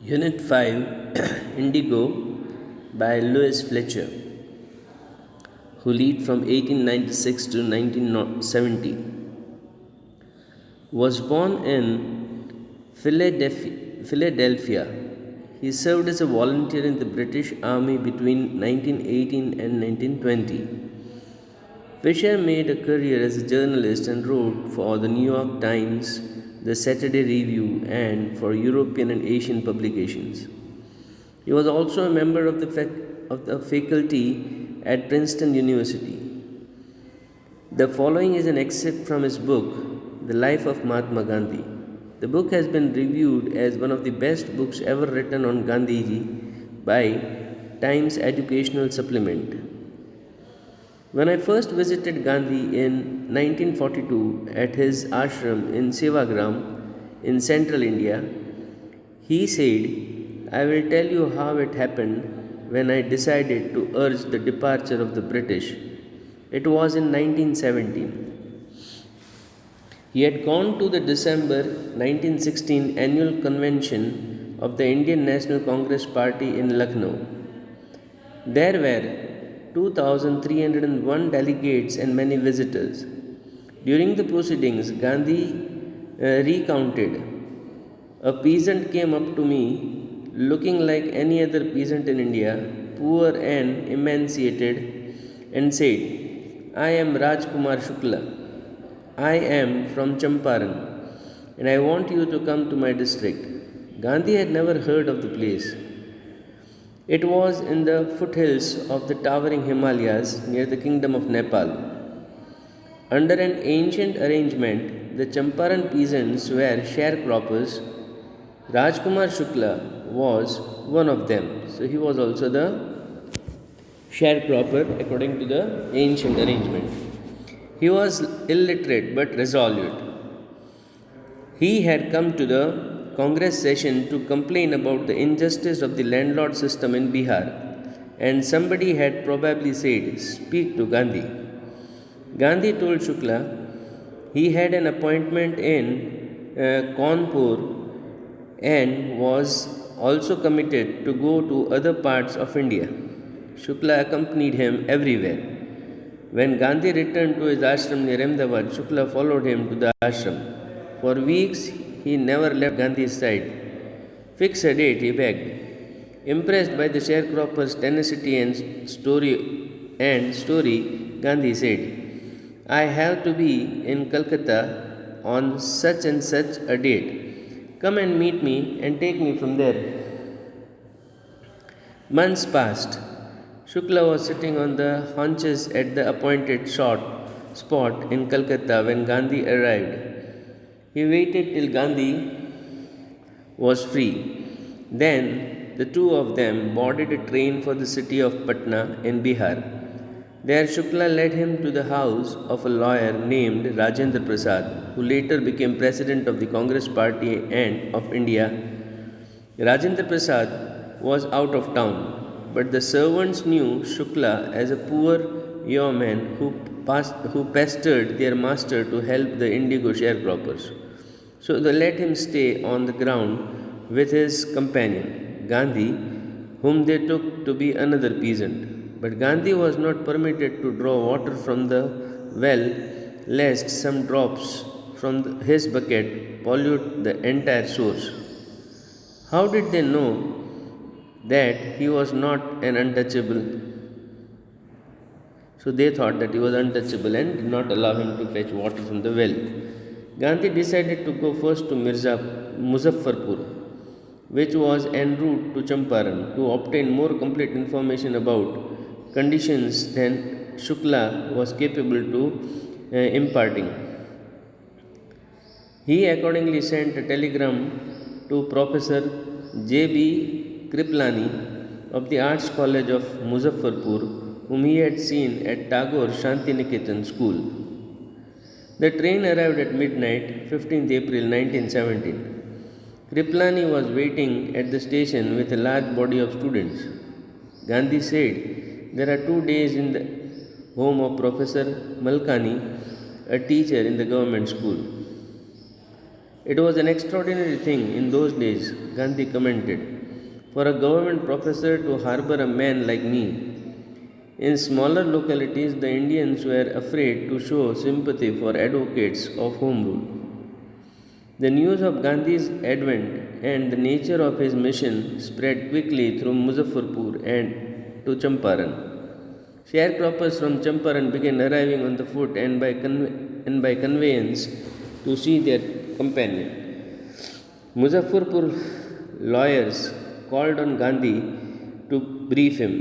Unit 5 Indigo by Louis Fletcher, who lived from 1896 to 1970, was born in Philadelphia. He served as a volunteer in the British Army between 1918 and 1920. Fisher made a career as a journalist and wrote for the New York Times, the Saturday Review, and for European and Asian publications. He was also a member of the faculty at Princeton University. The following is an excerpt from his book, The Life of Mahatma Gandhi. The book has been reviewed as one of the best books ever written on Gandhiji by Times Educational Supplement. When I first visited Gandhi in 1942 at his ashram in Sevagram in central India, he said, "I will tell you how it happened when I decided to urge the departure of the British. It was in 1917. He had gone to the December 1916 annual convention of the Indian National Congress Party in Lucknow. There were 2,301 delegates and many visitors. During the proceedings, Gandhi recounted, "A peasant came up to me, looking like any other peasant in India, poor and emaciated, and said, 'I am Rajkumar Shukla. I am from Champaran, and I want you to come to my district.' Gandhi had never heard of the place. It was in the foothills of the towering Himalayas near the kingdom of Nepal. Under an ancient arrangement, the Champaran peasants were sharecroppers. Rajkumar Shukla was one of them." So he was also the sharecropper according to the ancient arrangement. He was illiterate but resolute. He had come to the Congress session to complain about the injustice of the landlord system in Bihar, and somebody had probably said, "Speak to Gandhi." Gandhi told Shukla he had an appointment in Kanpur and was also committed to go to other parts of India. Shukla accompanied him everywhere. When Gandhi returned to his ashram near Ahmedabad, Shukla followed him to the ashram. For weeks, he never left Gandhi's side. "Fix a date," he begged. Impressed by the sharecropper's tenacity and story, Gandhi said, "I have to be in Calcutta on such and such a date. Come and meet me and take me from there." Months passed. Shukla was sitting on the haunches at the appointed spot in Calcutta when Gandhi arrived. He waited till Gandhi was free. Then the two of them boarded a train for the city of Patna in Bihar. There Shukla led him to the house of a lawyer named Rajendra Prasad, who later became president of the Congress Party and of India. Rajendra Prasad was out of town, but the servants knew Shukla as a poor yeoman who pestered their master to help the indigo sharecroppers. So they let him stay on the ground with his companion, Gandhi, whom they took to be another peasant. But Gandhi was not permitted to draw water from the well, lest some drops from his bucket pollute the entire source. How did they know that he was not an untouchable? So they thought that he was untouchable and did not allow him to fetch water from the well. Gandhi decided to go first to Muzaffarpur, which was en route to Champaran, to obtain more complete information about conditions than Shukla was capable to imparting. He accordingly sent a telegram to Professor J.B. Kriplani of the Arts College of Muzaffarpur, whom he had seen at Tagore Shantiniketan School. The train arrived at midnight, 15th April 1917. Kriplani was waiting at the station with a large body of students. Gandhi said, "There are 2 days in the home of Professor Malkani, a teacher in the government school. It was an extraordinary thing in those days, Gandhi commented, for a government professor to harbor a man like me. In smaller localities, the Indians were afraid to show sympathy for advocates of home rule. The news of Gandhi's advent and the nature of his mission spread quickly through Muzaffarpur and to Champaran. Sharecroppers from Champaran began arriving on the foot and by conveyance to see their companion. Muzaffarpur lawyers called on Gandhi to brief him.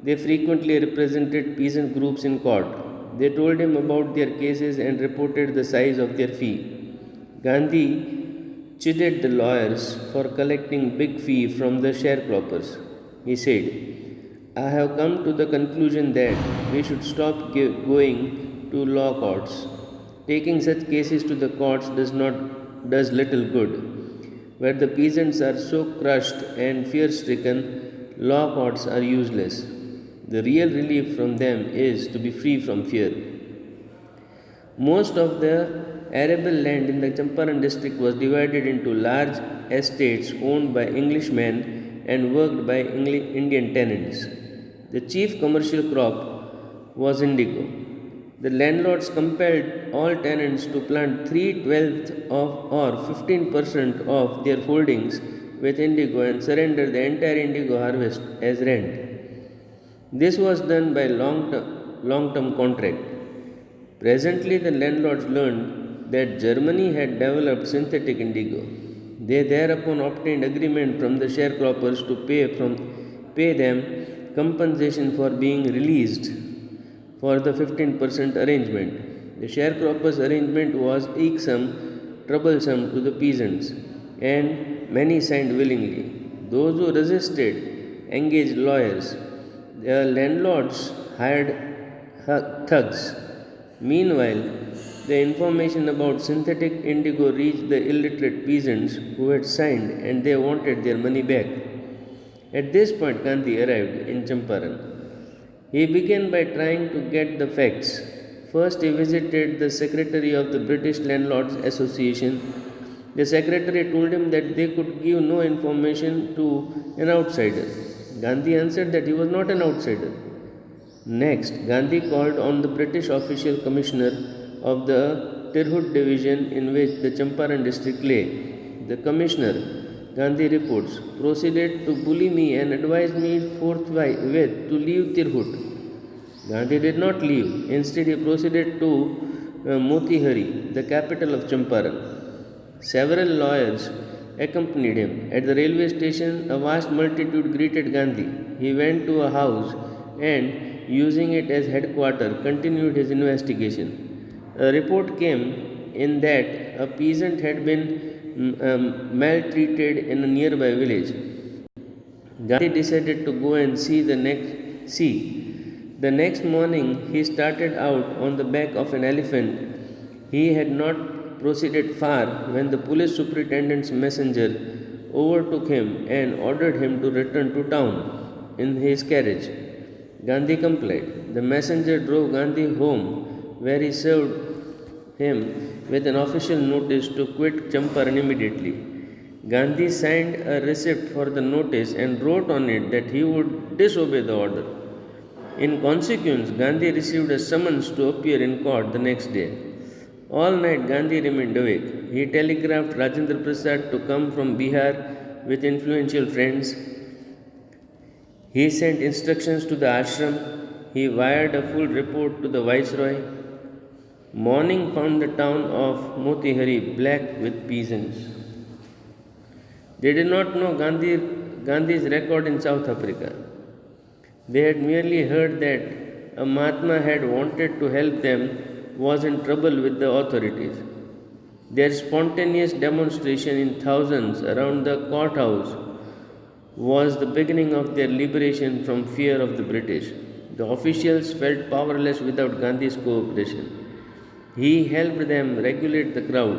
They frequently represented peasant groups in court. They told him about their cases and reported the size of their fee. Gandhi chided the lawyers for collecting big fee from the sharecroppers. He said, I have come to the conclusion that we should stop going to law courts. Taking such cases to the courts does little good. Where the peasants are so crushed and fear-stricken, law courts are useless. The real relief from them is to be free from fear. Most of the arable land in the Champaran district was divided into large estates owned by Englishmen and worked by Indian tenants. The chief commercial crop was indigo. The landlords compelled all tenants to plant 3/12 of or 15% of their holdings with indigo and surrender the entire indigo harvest as rent. This was done by long-term contract. Presently, the landlords learned that Germany had developed synthetic indigo. They thereupon obtained agreement from the sharecroppers to pay them compensation for being released for the 15% arrangement. The sharecroppers' arrangement was irksome, troublesome to the peasants, and many signed willingly. Those who resisted engaged lawyers. The landlords hired thugs. Meanwhile, the information about synthetic indigo reached the illiterate peasants who had signed and they wanted their money back. At this point, Gandhi arrived in Champaran. He began by trying to get the facts. First, he visited the secretary of the British Landlords Association. The secretary told him that they could give no information to an outsider. Gandhi answered that he was not an outsider. Next, Gandhi called on the British official commissioner of the Tirhut division in which the Champaran district lay. The commissioner, Gandhi reports, proceeded to bully me and advised me forthwith to leave Tirhut. Gandhi did not leave. Instead, he proceeded to Motihari, the capital of Champaran. Several lawyers accompanied him. At the railway station, a vast multitude greeted Gandhi. He went to a house and, using it as headquarters, continued his investigation. A report came in that a peasant had been maltreated in a nearby village. Gandhi decided to go and see. The next morning, he started out on the back of an elephant. He had not proceeded far when the police superintendent's messenger overtook him and ordered him to return to town in his carriage. Gandhi complied. The messenger drove Gandhi home, where he served him with an official notice to quit Champaran immediately. Gandhi signed a receipt for the notice and wrote on it that he would disobey the order. In consequence, Gandhi received a summons to appear in court the next day. All night Gandhi remained awake. He telegraphed Rajendra Prasad to come from Bihar with influential friends. He sent instructions to the ashram. He wired a full report to the viceroy. Morning found the town of Motihari black with peasants. They did not know Gandhi's record in South Africa. They had merely heard that a Mahatma had wanted to help them, was in trouble with the authorities. Their spontaneous demonstration in thousands around the courthouse was the beginning of their liberation from fear of the British. The officials felt powerless without Gandhi's cooperation. He helped them regulate the crowd.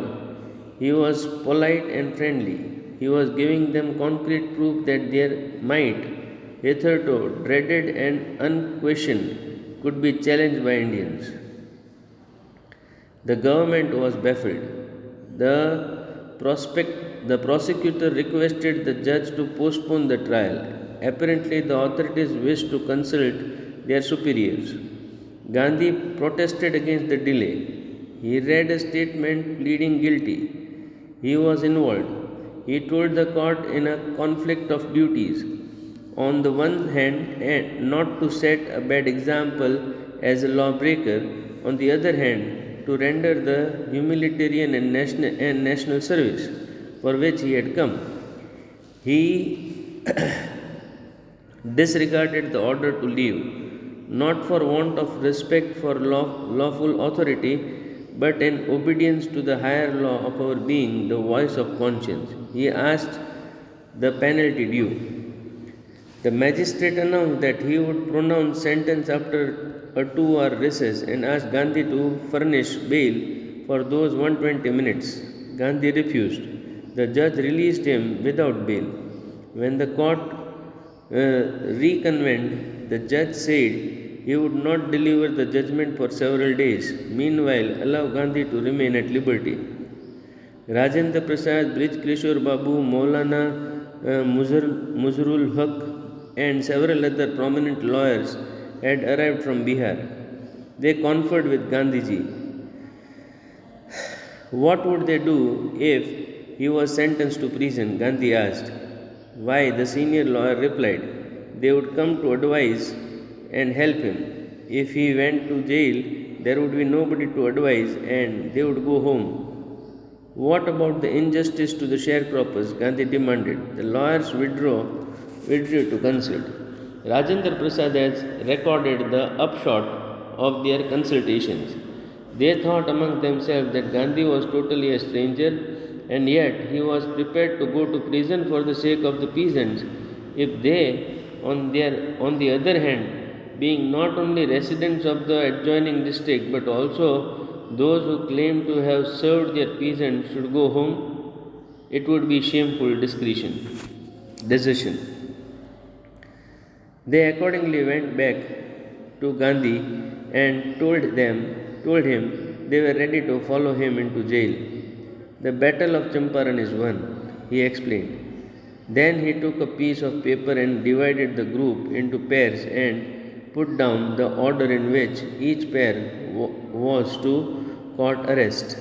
He was polite and friendly. He was giving them concrete proof that their might, hitherto dreaded and unquestioned, could be challenged by Indians. The government was baffled. The the prosecutor requested the judge to postpone the trial. Apparently, the authorities wished to consult their superiors. Gandhi protested against the delay. He read a statement pleading guilty. He was involved. He told the court in a conflict of duties. On the one hand, not to set a bad example as a lawbreaker, on the other hand, to render the humanitarian and national service for which he had come. He disregarded the order to leave, not for want of respect for lawful authority, but in obedience to the higher law of our being, the voice of conscience. He asked the penalty due. The magistrate announced that he would pronounce sentence after a 2-hour recess and asked Gandhi to furnish bail for those 120 minutes. Gandhi refused. The judge released him without bail. When the court reconvened, the judge said he would not deliver the judgment for several days. Meanwhile, allow Gandhi to remain at liberty. Rajendra Prasad, Brij Kishore Babu, Maulana Muzrul Haq, and several other prominent lawyers had arrived from Bihar. They conferred with Gandhiji. What would they do if he was sentenced to prison? Gandhi asked. Why? The senior lawyer replied. They would come to advise and help him. If he went to jail, there would be nobody to advise and they would go home. What about the injustice to the sharecroppers? Gandhi demanded. The lawyers withdrew to consult. Rajendra Prasad has recorded the upshot of their consultations. They thought among themselves that Gandhi was totally a stranger, and yet he was prepared to go to prison for the sake of the peasants. If they, on the other hand, being not only residents of the adjoining district but also those who claim to have served their peasants, should go home, it would be shameful decision. They accordingly went back to Gandhi and told him they were ready to follow him into jail. The battle of Champaran is won, he explained. Then he took a piece of paper and divided the group into pairs and put down the order in which each pair was to court arrest.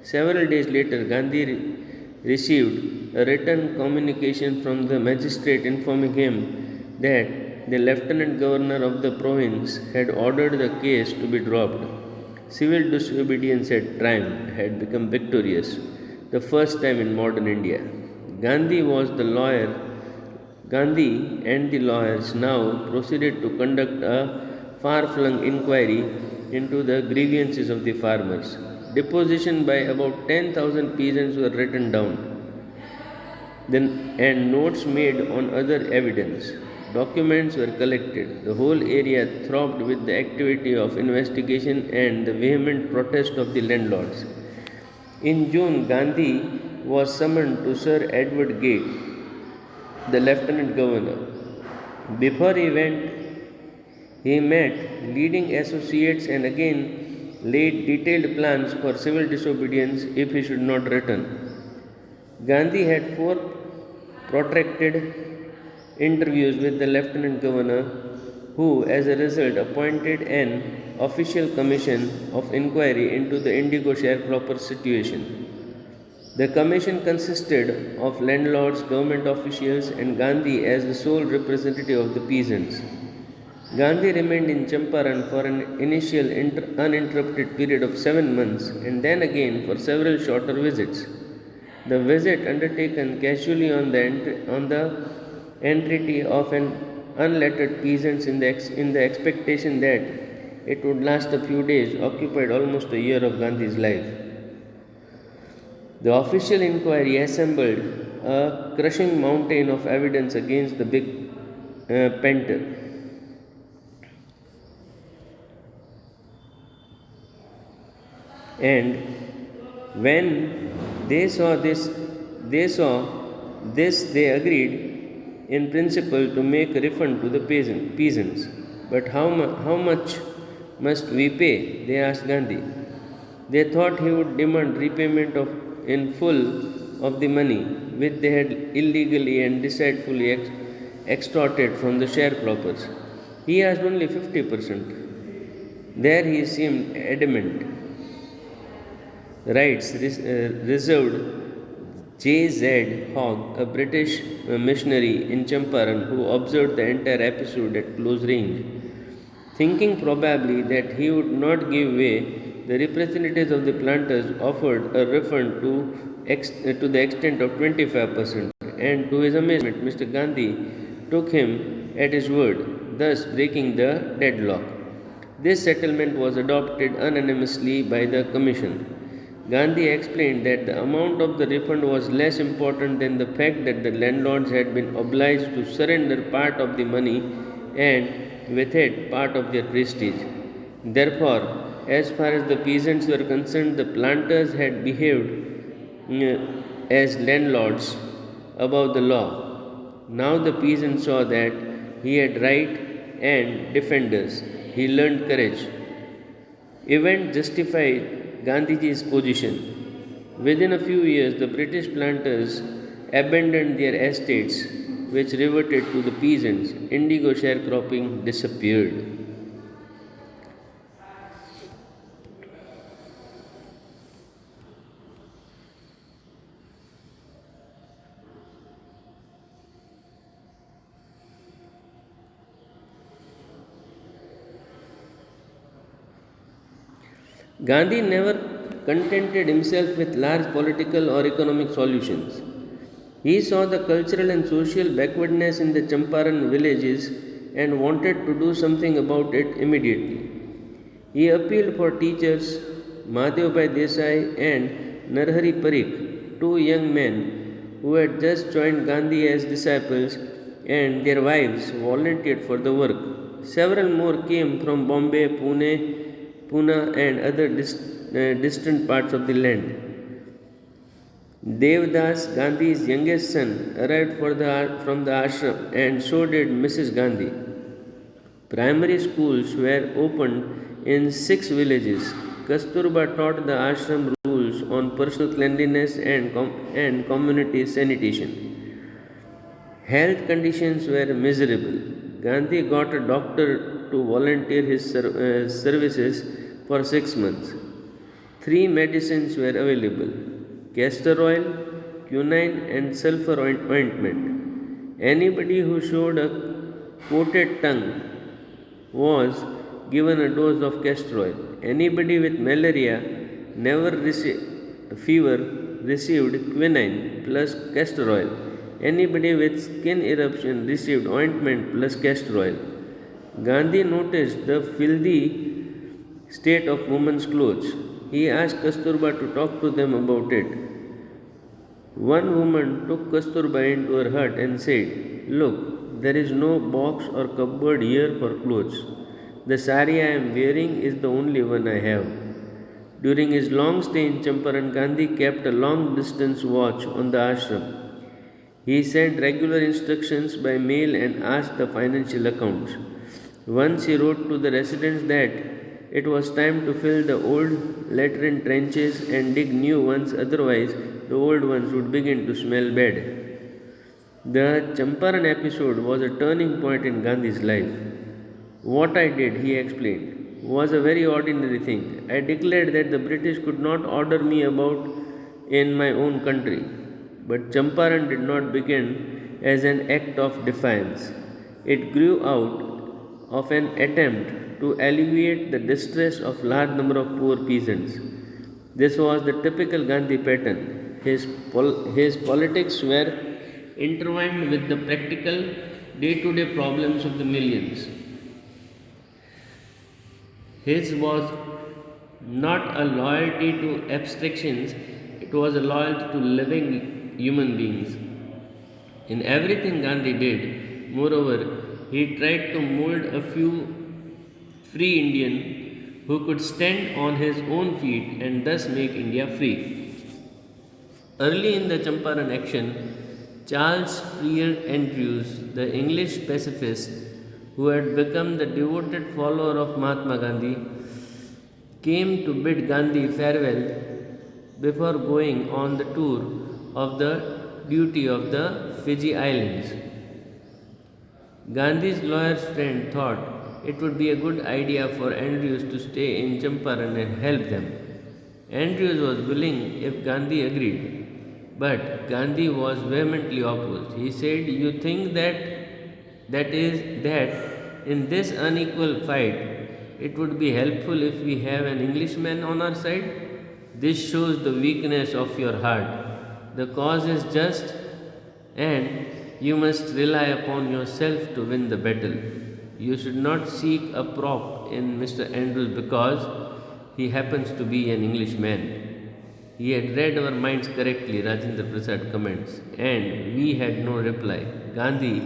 Several days later, Gandhi received a written communication from the magistrate informing him that the lieutenant governor of the province had ordered the case to be dropped. Civil disobedience had triumphed, had become victorious, the first time in modern India. Gandhi and the lawyers now proceeded to conduct a far-flung inquiry into the grievances of the farmers. Deposition by about 10,000 peasants were written down, and notes made on other evidence. Documents were collected. The whole area throbbed with the activity of investigation and the vehement protest of the landlords. In June, Gandhi was summoned to Sir Edward Gate, the lieutenant governor. Before he went, he met leading associates and again laid detailed plans for civil disobedience if he should not return. Gandhi had 4 protracted interviews with the lieutenant governor, who, as a result, appointed an official commission of inquiry into the indigo sharecropper situation. The commission consisted of landlords, government officials, and Gandhi as the sole representative of the peasants. Gandhi remained in Champaran for an initial uninterrupted period of 7 months and then again for several shorter visits. The visit, undertaken casually on the entreaty of an unlettered peasant in the expectation that it would last a few days, occupied almost a year of Gandhi's life. The official inquiry assembled a crushing mountain of evidence against the big painter. And when they saw this, they agreed in principle to make a refund to the peasants. But how much must we pay? They asked Gandhi. They thought he would demand repayment in full of the money which they had illegally and deceitfully extorted from the sharecroppers. He asked only 50%. There he seemed adamant. Writes reserved J.Z. Hogg, a British missionary in Champaran who observed the entire episode at close range. Thinking probably that he would not give way, the representatives of the planters offered a refund to the extent of 25%, and to his amazement, Mr. Gandhi took him at his word, thus breaking the deadlock. This settlement was adopted unanimously by the Commission. Gandhi explained that the amount of the refund was less important than the fact that the landlords had been obliged to surrender part of the money and with it part of their prestige. Therefore, as far as the peasants were concerned, the planters had behaved as landlords above the law. Now the peasant saw that he had right and defenders. He learned courage. Event justified Gandhiji's position. Within a few years, the British planters abandoned their estates, which reverted to the peasants. Indigo sharecropping disappeared. Gandhi never contented himself with large political or economic solutions. He saw the cultural and social backwardness in the Champaran villages and wanted to do something about it immediately. He appealed for teachers, Madhavbhai Desai and Narhari Parikh, two young men who had just joined Gandhi as disciples, and their wives volunteered for the work. Several more came from Bombay, Pune, and other distant parts of the land. Devdas, Gandhi's youngest son, arrived from the ashram, and so did Mrs. Gandhi. Primary schools were opened in 6 villages. Kasturba taught the ashram rules on personal cleanliness and community sanitation. Health conditions were miserable. Gandhi got a doctor to volunteer his services for 6 months. 3 medicines were available: castor oil, quinine, and sulfur ointment. Anybody who showed a coated tongue was given a dose of castor oil. Anybody with malaria fever received quinine plus castor oil. Anybody with skin eruption received ointment plus castor oil. Gandhi noticed the filthy state of women's clothes. He asked Kasturba to talk to them about it. One woman took Kasturba into her hut and said, "Look, there is no box or cupboard here for clothes. The sari I am wearing is the only one I have." During his long stay in Champaran, Gandhi kept a long distance watch on the ashram. He sent regular instructions by mail and asked the financial accounts. Once he wrote to the residents that it was time to fill the old latrine trenches and dig new ones, otherwise the old ones would begin to smell bad. The Champaran episode was a turning point in Gandhi's life. What I did, he explained, was a very ordinary thing. I declared that the British could not order me about in my own country. But Champaran did not begin as an act of defiance. It grew out of an attempt to alleviate the distress of large number of poor peasants. This was the typical Gandhi pattern. His politics were intertwined with the practical day-to-day problems of the millions. His was not a loyalty to abstractions, it was a loyalty to living human beings. In everything Gandhi did, moreover, he tried to mold a few free Indian who could stand on his own feet and thus make India free. Early in the Champaran action, Charles Freer Andrews, the English pacifist who had become the devoted follower of Mahatma Gandhi, came to bid Gandhi farewell before going on the tour of the duty of the Fiji Islands. Gandhi's lawyer's friend thought it would be a good idea for Andrews to stay in Champaran and help them. Andrews was willing if Gandhi agreed, but Gandhi was vehemently opposed. He said, "You think that in this unequal fight it would be helpful if we have an Englishman on our side? This shows the weakness of your heart. The cause is just, and you must rely upon yourself to win the battle. You should not seek a prop in Mr. Andrews because he happens to be an Englishman." He had read our minds correctly, Rajendra Prasad comments, and we had no reply. Gandhi,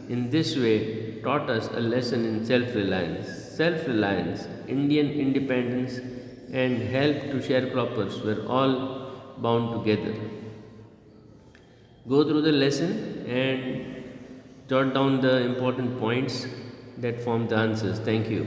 in this way, taught us a lesson in self-reliance, Indian independence, and help to sharecroppers were all bound together. Go through the lesson and jot down the important points that form the answers. Thank you.